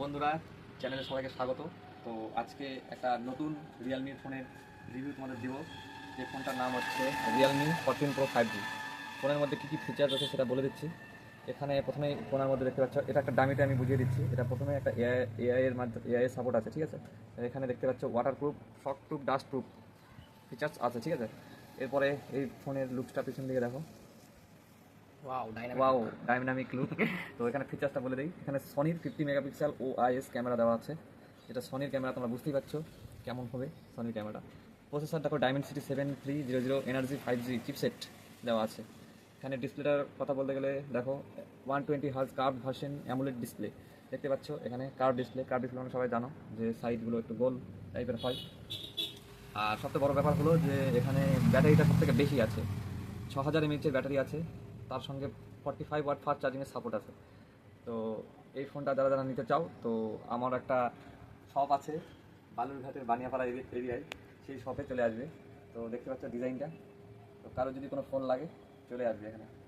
বন্ধুরা, চ্যানেলে সবাইকে স্বাগত। তো আজকে একটা নতুন রিয়েলমির ফোনের রিভিউ তোমাদের দিব। যে ফোনটার নাম হচ্ছে রিয়েলমি 14 Pro 5G। ফোনের মধ্যে কী কী ফিচার্স আছে সেটা বলে দিচ্ছি। এখানে প্রথমেই ফোনের মধ্যে দেখতে পাচ্ছ, এটা একটা দামিটা আমি বুঝিয়ে দিচ্ছি। এটা প্রথমে একটা এআই এর মাধ্যমে এআই এর সাপোর্ট আছে, ঠিক আছে। এখানে দেখতে পাচ্ছ ওয়াটারপ্রুফ, শকপ্রুফ, ডাস্টপ্রুফ ফিচার্স আছে, ঠিক আছে। এরপরে এই ফোনের লুকসটা পিছন দিকে দেখো। Wow, dynamic look. তো এখানে ফিচার্সটা বলে দিই। এখানে সনির 50 মেগাপিক্সেল OIS ক্যামেরা দেওয়া আছে। এটা সনির ক্যামেরা, তোমরা বুঝতেই পারছো কেমন হবে সনির ক্যামেরা। প্রসেসর দেখো ডায়মেনসিটি 7300 এনার্জি 5G চিপসেট দেওয়া আছে। এখানে ডিসপ্লেটার কথা বলতে গেলে দেখো 120 Hz curve version AMOLED display দেখতে পাচ্ছ। এখানে কার্ভ ডিসপ্লে মানে সবাই জানো যে সাইডগুলো একটু গোল টাইপের হয়। আর সবথেকে বড় ব্যাপার হলো যে এখানে ব্যাটারিটা সবথেকে বেশি আছে, 6000 mAh ব্যাটারি আছে। তার সঙ্গে 45 ওয়াট ফাস্ট চার্জিংয়ের সাপোর্ট আছে। তো এই ফোনটা যারা যারা নিতে চাও, তো আমার একটা শপ আছে বালুরঘাটের বানিয়াপাড়া এরিয়ায়, সেই শপে চলে আসবে। তো দেখতে পাচ্ছ ডিজাইনটা। তো কারো যদি কোনো ফোন লাগে চলে আসবে এখানে।